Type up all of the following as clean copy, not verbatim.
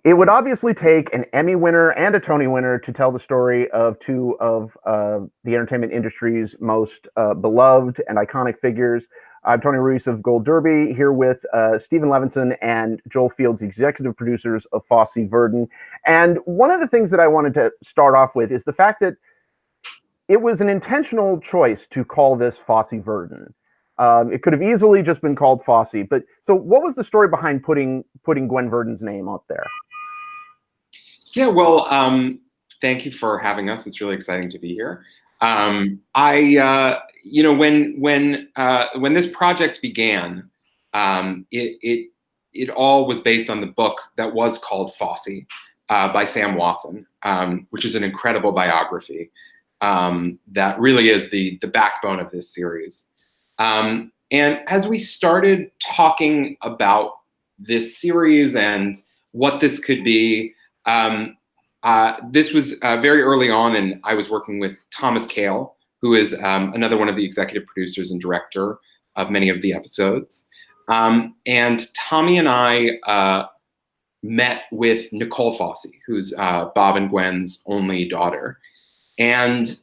it would obviously take an Emmy winner and a Tony winner to tell the story of two of the entertainment industry's most beloved and iconic figures. I'm Tony Ruiz of Gold Derby, here with Stephen Levenson and Joel Fields, executive producers of Fosse, Verdon. And one of the things that I wanted to start off with is the fact that it was an intentional choice to call this Fosse Verdon. It could have easily just been called Fosse. But so what was the story behind putting Gwen Verdon's name up there? Yeah, well, thank you for having us. It's really exciting to be here. When this project began, it all was based on the book that was called Fosse by Sam Wasson, which is an incredible biography that really is the backbone of this series. And as we started talking about this series and what this could be, this was very early on, and I was working with Thomas Kail, who is another one of the executive producers and director of many of the episodes. And Tommy and I met with Nicole Fosse, who's Bob and Gwen's only daughter. And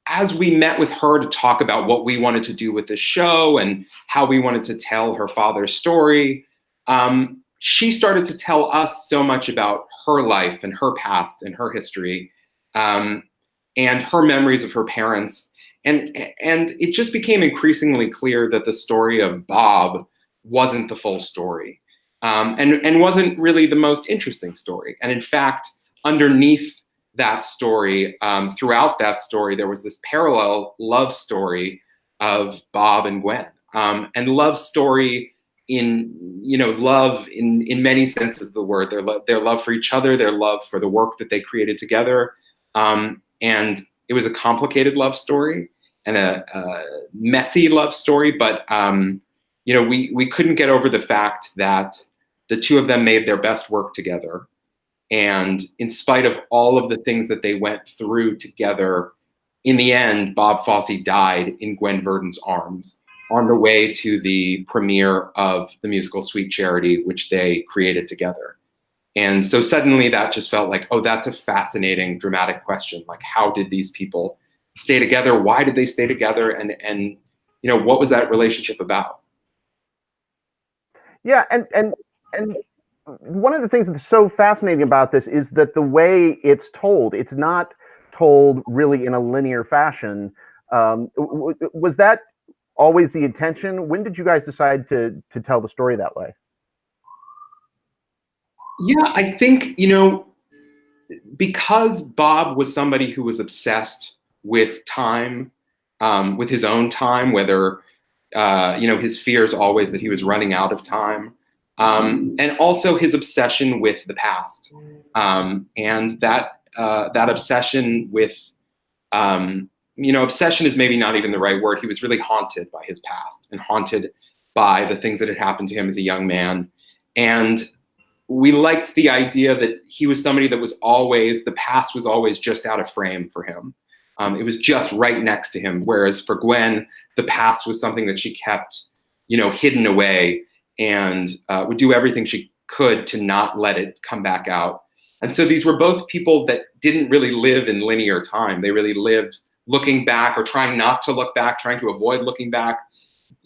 as we met with her to talk about what we wanted to do with the show and how we wanted to tell her father's story, she started to tell us so much about her life and her past and her history, and her memories of her parents. And it just became increasingly clear that the story of Bob wasn't the full story, and wasn't really the most interesting story. And in fact, underneath that story, throughout that story, there was this parallel love story of Bob and Gwen, and love story love in many senses of the word, their love for each other, their love for the work that they created together. And it was a complicated love story and a messy love story, but we couldn't get over the fact that the two of them made their best work together. And in spite of all of the things that they went through together, in the end, Bob Fosse died in Gwen Verdon's arms on the way to the premiere of the musical Sweet Charity, which they created together. And so suddenly that just felt like, oh, that's a fascinating, dramatic question. Like, how did these people stay together? Why did they stay together? And what was that relationship about? Yeah, and one of the things that's so fascinating about this is that the way it's told, it's not told really in a linear fashion. Was that always the intention? When did you guys decide to tell the story that way? Yeah, I think, because Bob was somebody who was obsessed with time, with his own time, whether, his fears always that he was running out of time, and also his obsession with the past. And that obsession with, obsession is maybe not even the right word. He was really haunted by his past and haunted by the things that had happened to him as a young man. And we liked the idea that he was somebody that was always, the past was always just out of frame for him. It was just right next to him. Whereas for Gwen, the past was something that she kept, hidden away, and would do everything she could to not let it come back out. And so these were both people that didn't really live in linear time. They really lived looking back or trying not to look back, trying to avoid looking back,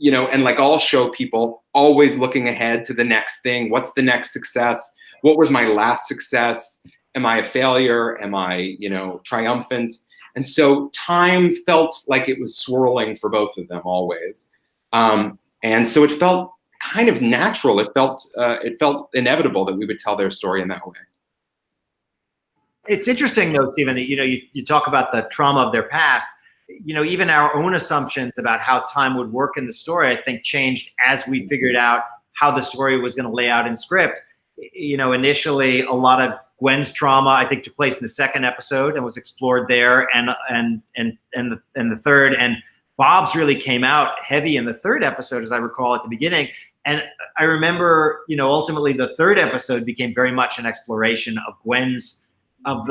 and like all show people, always looking ahead to the next thing. What's the next success? What was my last success? Am I a failure? Am I, triumphant? And so time felt like it was swirling for both of them always. And so it felt kind of natural. It felt inevitable that we would tell their story in that way. It's interesting, though, Stephen, that you talk about the trauma of their past. Even our own assumptions about how time would work in the story, I think, changed as we figured out how the story was going to lay out in script. Initially, a lot of Gwen's trauma, I think, took place in the second episode and was explored there, and the third. And Bob's really came out heavy in the third episode, as I recall at the beginning. And I remember, ultimately, the third episode became very much an exploration of Gwen's of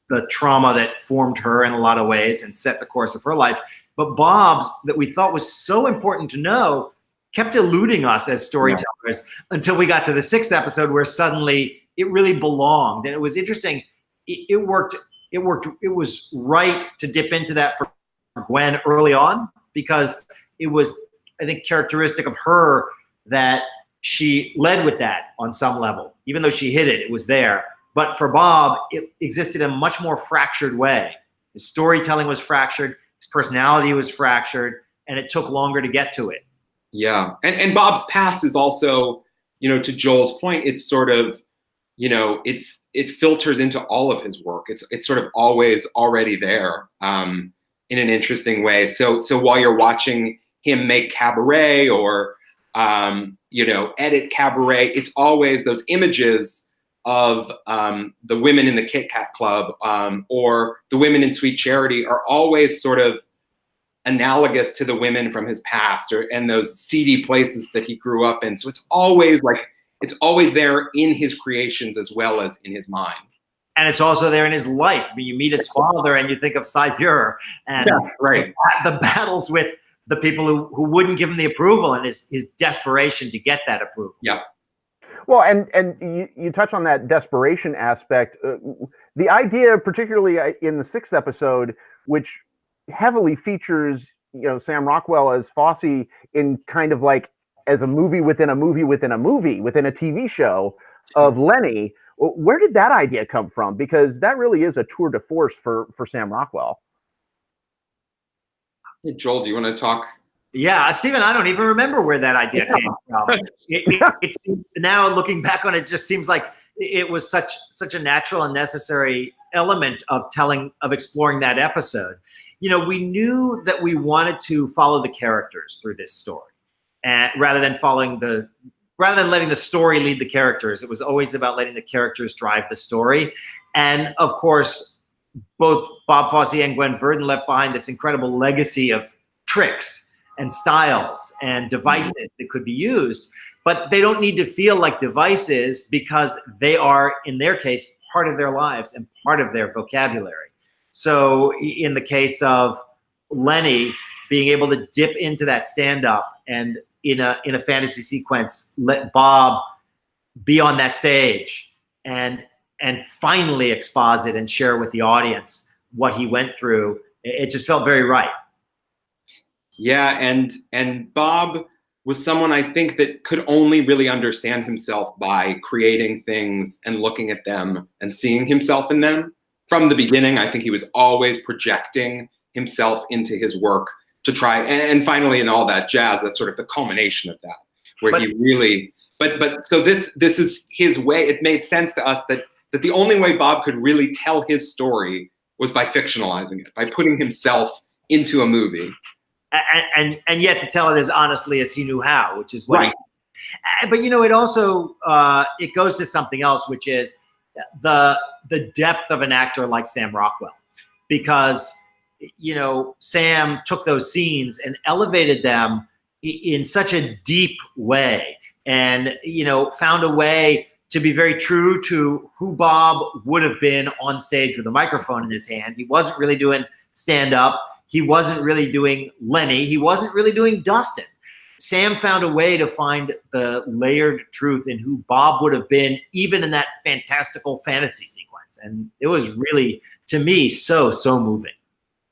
the trauma that formed her in a lot of ways and set the course of her life. But Bob's, that we thought was so important to know, kept eluding us as storytellers until we got to the 6th episode, where suddenly it really belonged. And it was interesting. It worked. It was right to dip into that for Gwen early on, because it was, I think, characteristic of her that she led with that on some level. Even though she hid it, it was there. But for Bob, it existed in a much more fractured way. His storytelling was fractured, his personality was fractured, and it took longer to get to it. Yeah. And Bob's past is also, to Joel's point, it's sort of, it filters into all of his work. It's sort of always already there in an interesting way. So while you're watching him make Cabaret or, edit Cabaret, it's always those images of the women in the Kit Kat Club or the women in Sweet Charity are always sort of analogous to the women from his past and those seedy places that he grew up in. So it's always there in his creations as well as in his mind. And it's also there in his life. I mean, you meet his father and you think of Cy Fuhrer and the battles with the people who wouldn't give him the approval and his desperation to get that approval. Yeah. Well, and you touch on that desperation aspect. The idea, particularly in the 6th episode, which heavily features, Sam Rockwell as Fosse in kind of like as a movie within a movie within a movie within a TV show of Lenny. Where did that idea come from? Because that really is a tour de force for Sam Rockwell. Hey, Joel, do you want to talk? Yeah, Stephen, I don't even remember where that idea came from. It's now looking back on it, just seems like it was such a natural and necessary element of exploring that episode. We knew that we wanted to follow the characters through this story, and rather than letting the story lead the characters. It was always about letting the characters drive the story. And of course, both Bob Fosse and Gwen Verdon left behind this incredible legacy of tricks and styles and devices that could be used, but they don't need to feel like devices because they are, in their case, part of their lives and part of their vocabulary. So in the case of Lenny, being able to dip into that stand-up and in a fantasy sequence, let Bob be on that stage and finally exposit and share with the audience what he went through, it just felt very right. Yeah, and Bob was someone I think that could only really understand himself by creating things and looking at them and seeing himself in them. From the beginning, I think he was always projecting himself into his work to try, and finally in all that jazz, that's sort of the culmination of that, where he really, but so this is his way. It made sense to us that the only way Bob could really tell his story was by fictionalizing it, by putting himself into a movie. And yet to tell it as honestly as he knew how, which is what right. But it also it goes to something else, which is the depth of an actor like Sam Rockwell, because Sam took those scenes and elevated them in such a deep way, and found a way to be very true to who Bob would have been on stage with a microphone in his hand. He wasn't really doing stand-up. He wasn't really doing Lenny. He wasn't really doing Dustin. Sam found a way to find the layered truth in who Bob would have been, even in that fantastical fantasy sequence. And it was really, to me, so moving.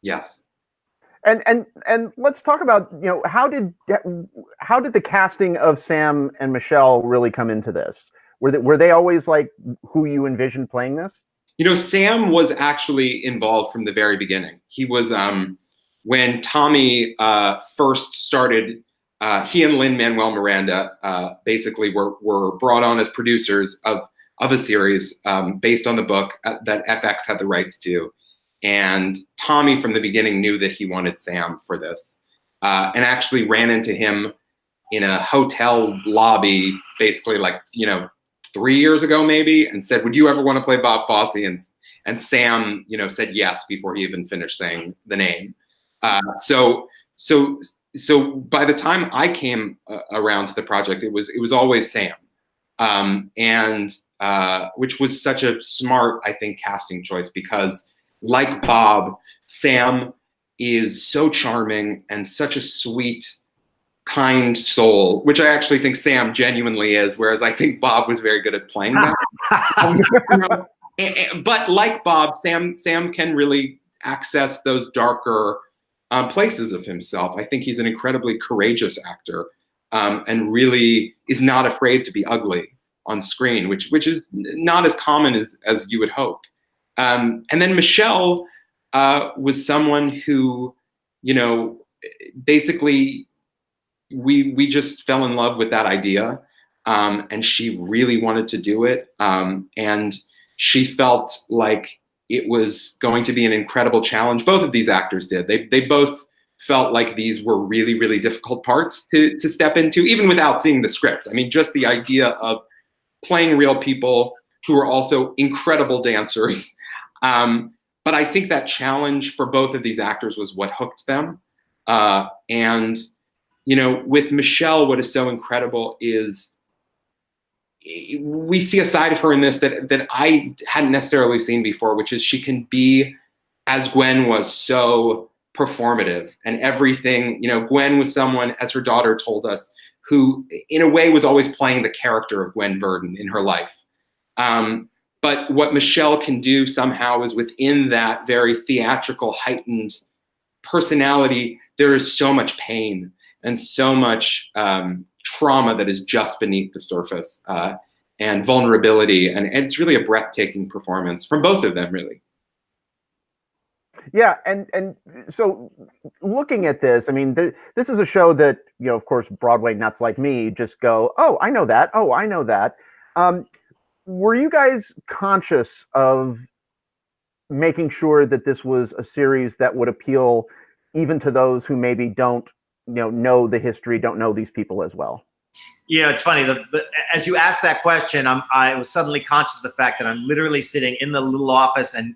Yes. And let's talk about, how did the casting of Sam and Michelle really come into this? Were they always like who you envisioned playing this? Sam was actually involved from the very beginning. He was, when Tommy first started, he and Lin-Manuel Miranda basically were brought on as producers of a series based on the book that FX had the rights to. And Tommy from the beginning knew that he wanted Sam for this, and actually ran into him in a hotel lobby, basically 3 years ago maybe, and said, "Would you ever want to play Bob Fosse?" And Sam, said yes before he even finished saying the name. So by the time I came around to the project, it was always Sam, and which was such a smart, I think, casting choice, because like Bob, Sam is so charming and such a sweet kind soul, which I actually think Sam genuinely is, whereas I think Bob was very good at playing that. But like Bob, Sam can really access those darker places of himself. I think he's an incredibly courageous actor, and really is not afraid to be ugly on screen, which is not as common as you would hope. And then Michelle was someone who, basically we just fell in love with that idea, and she really wanted to do it, and she felt like it was going to be an incredible challenge. Both of these actors did. They both felt like these were really, really difficult parts to step into, even without seeing the scripts. I mean, just the idea of playing real people who are also incredible dancers. But I think that challenge for both of these actors was what hooked them. And, with Michelle, what is so incredible is we see a side of her in this that I hadn't necessarily seen before, which is she can be, as Gwen was, so performative and everything. Gwen was someone, as her daughter told us, who in a way was always playing the character of Gwen Verdon in her life. But what Michelle can do somehow is within that very theatrical, heightened personality, there is so much pain and so much trauma that is just beneath the surface, and vulnerability. And it's really a breathtaking performance from both of them, really. Yeah, and so looking at this, I mean, this is a show that, of course, Broadway nuts like me just go, oh, I know that. Oh, I know that. Were you guys conscious of making sure that this was a series that would appeal even to those who maybe don't, know the history, don't know these people as well? It's funny. As you asked that question, I was suddenly conscious of the fact that I'm literally sitting in the little office and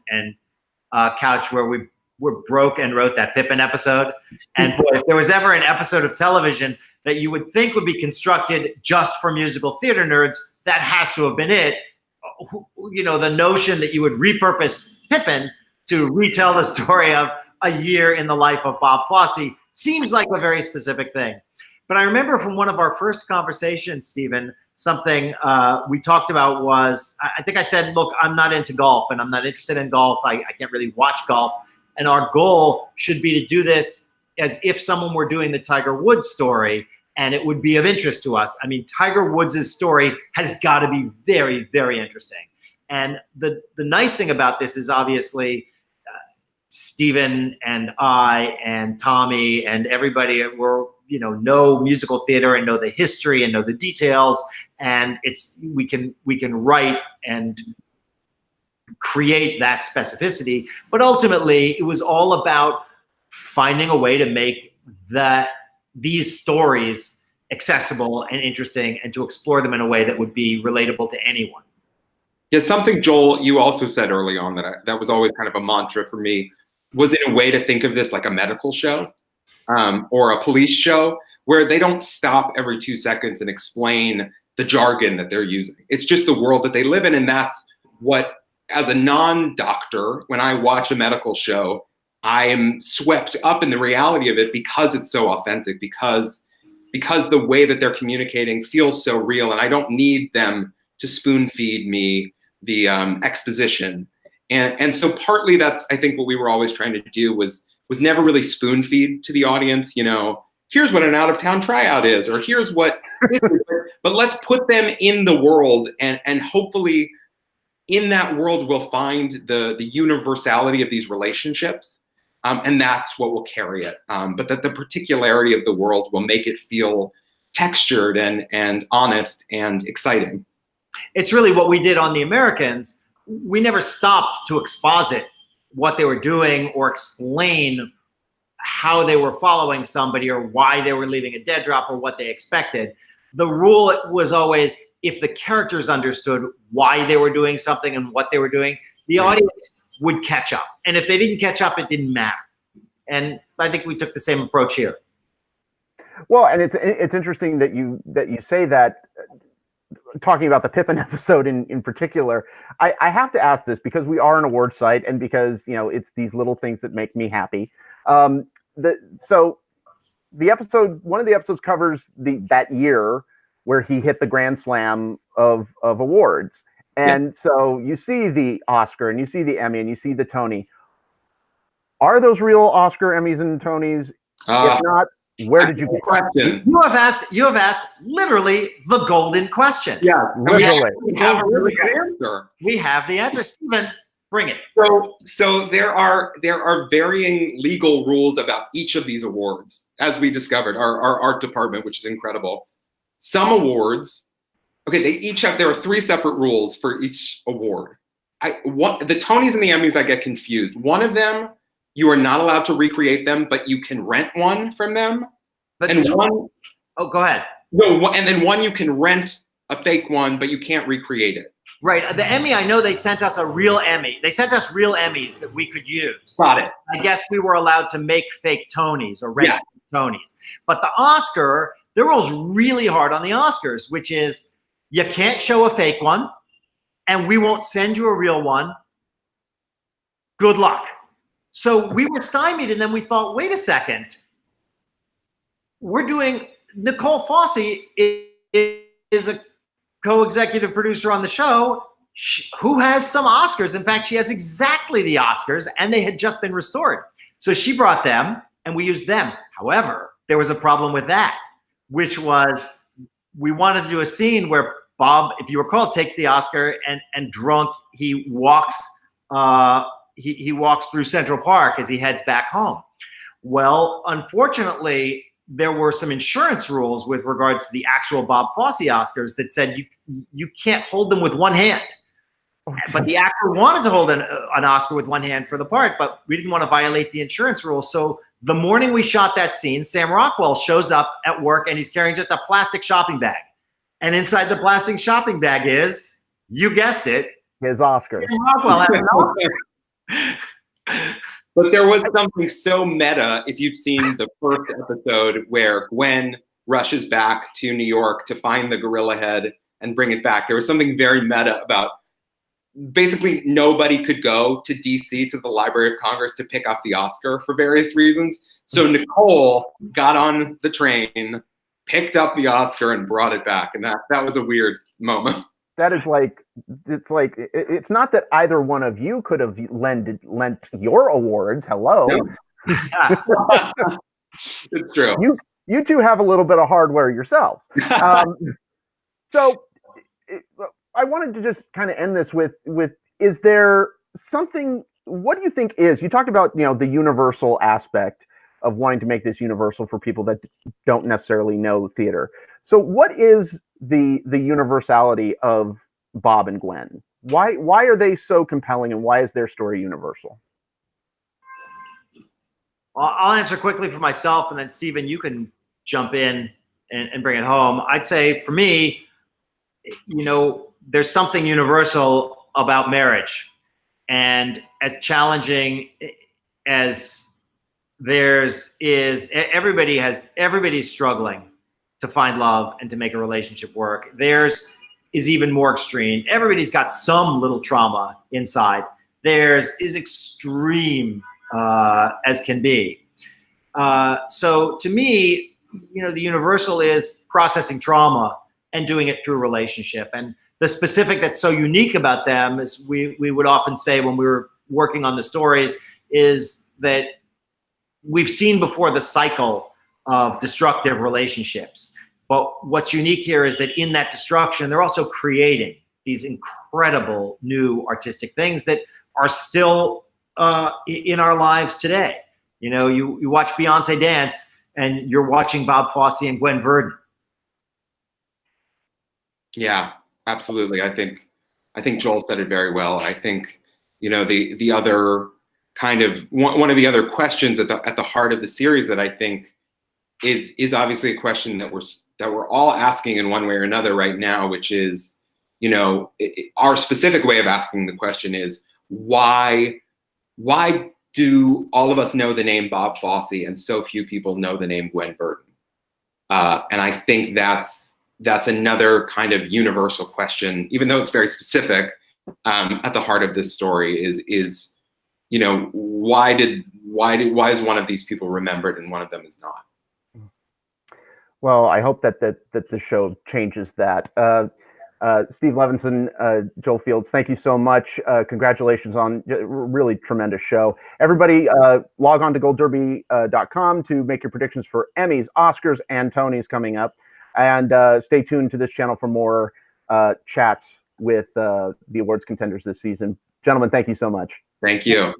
couch where we were broke and wrote that Pippin episode. And boy, if there was ever an episode of television that you would think would be constructed just for musical theater nerds, that has to have been it. The notion that you would repurpose Pippin to retell the story of a year in the life of Bob Fosse seems like a very specific thing. But I remember from one of our first conversations, Stephen, something we talked about was, I think I said, look, I'm not into golf and I'm not interested in golf. I can't really watch golf. And our goal should be to do this as if someone were doing the Tiger Woods story, and it would be of interest to us. I mean, Tiger Woods' story has got to be very, very interesting. And the nice thing about this is obviously Stephen and I and Tommy and everybody know musical theater and know the history and know the details, and we can write and create that specificity. But ultimately, it was all about finding a way to make these stories accessible and interesting, and to explore them in a way that would be relatable to anyone. Yeah, something, Joel, you also said early on that was always kind of a mantra for me, was in a way to think of this like a medical show, or a police show, where they don't stop every 2 seconds and explain the jargon that they're using. It's just the world that they live in. And that's what, as a non-doctor, when I watch a medical show, I am swept up in the reality of it because it's so authentic, because the way that they're communicating feels so real, and I don't need them to spoon feed me the exposition. And so partly that's, I think, what we were always trying to do was never really spoon feed to the audience, here's what an out-of-town tryout is, or here's what, but let's put them in the world, and hopefully in that world we'll find the universality of these relationships, and that's what will carry it. But that the particularity of the world will make it feel textured and honest and exciting. It's really what we did on The Americans. We never stopped to exposit what they were doing or explain how they were following somebody or why they were leaving a dead drop or what they expected. The rule was always, if the characters understood why they were doing something and what they were doing, the audience would catch up. And if they didn't catch up, it didn't matter. And I think we took the same approach here. Well, and it's interesting that you say that, talking about the Pippin episode in particular. I have to ask this because we are an award site, and because it's these little things that make me happy. So one of the episodes covers that year where he hit the grand slam of awards. And so you see the Oscar and you see the Emmy and you see the Tony. Are those real Oscar, Emmys, and Tonys? If not, where did you get question? You have asked literally the golden question. Yeah, literally. We have a really good answer. We have the answer. Stephen, bring it. So there are varying legal rules about each of these awards, as we discovered. Our art department, which is incredible. Some awards, there are 3 separate rules for each award. The Tonys and the Emmys, I get confused. One of them, you are not allowed to recreate them, but you can rent one from them. Go ahead. No, and then one you can rent a fake one, but you can't recreate it. Right. The Emmy, I know they sent us a real Emmy. They sent us real Emmys that we could use. Got it. I guess we were allowed to make fake Tonys or rent fake Tonys. But the Oscar, the rule's really hard on the Oscars, which is you can't show a fake one, and we won't send you a real one. Good luck. So we were stymied, and then we thought, wait a second. We're doing, Nicole Fosse is a co-executive producer on the show who has some Oscars. In fact, she has exactly the Oscars, and they had just been restored. So she brought them, and we used them. However, there was a problem with that, which was we wanted to do a scene where Bob, if you recall, takes the Oscar and drunk, he walks he walks through Central Park as he heads back home. Well, unfortunately, there were some insurance rules with regards to the actual Bob Fosse Oscars that said you can't hold them with one hand. But the actor wanted to hold an Oscar with one hand for the part, but we didn't want to violate the insurance rules. So the morning we shot that scene, Sam Rockwell shows up at work and he's carrying just a plastic shopping bag. And inside the plastic shopping bag is, you guessed it, his Oscar. Sam Rockwell has an Oscar. But there was something so meta, if you've seen the first episode where Gwen rushes back to New York to find the gorilla head and bring it back. There was something very meta about basically nobody could go to DC, to the Library of Congress, to pick up the Oscar for various reasons. So Nicole got on the train, picked up the Oscar, and brought it back. And that was a weird moment. That is it's not that either one of you could have lent your awards. Hello. No. It's true. You two have a little bit of hardware yourselves. So I wanted to just kind of end this with, is there something, what do you think is, you talked about, the universal aspect of wanting to make this universal for people that don't necessarily know theater. So what is the universality of Bob and Gwen? Why are they so compelling, and why is their story universal? I'll answer quickly for myself, and then Stephen, you can jump in and bring it home. I'd say for me, there's something universal about marriage, and as challenging as theirs is, everybody's struggling to find love and to make a relationship work. Theirs is even more extreme. Everybody's got some little trauma inside. Theirs is extreme as can be. So to me, the universal is processing trauma and doing it through relationship. And the specific that's so unique about them is we would often say when we were working on the stories is that we've seen before the cycle of destructive relationships. But what's unique here is that in that destruction, they're also creating these incredible new artistic things that are still in our lives today. You watch Beyonce dance and you're watching Bob Fosse and Gwen Verdon. Yeah, absolutely. I think Joel said it very well. I think, the other kind of one of the other questions at the heart of the series that I think is obviously a question that we're all asking in one way or another right now, which is, our specific way of asking the question is why do all of us know the name Bob Fosse and so few people know the name Gwen Verdon? And I think that's another kind of universal question, even though it's very specific. At the heart of this story is why is one of these people remembered and one of them is not? Well, I hope that the show changes that. Steve Levenson, Joel Fields, thank you so much. Congratulations on a really tremendous show. Everybody, log on to goldderby.com to make your predictions for Emmys, Oscars, and Tonys coming up. And stay tuned to this channel for more chats with the awards contenders this season. Gentlemen, thank you so much. Thank you.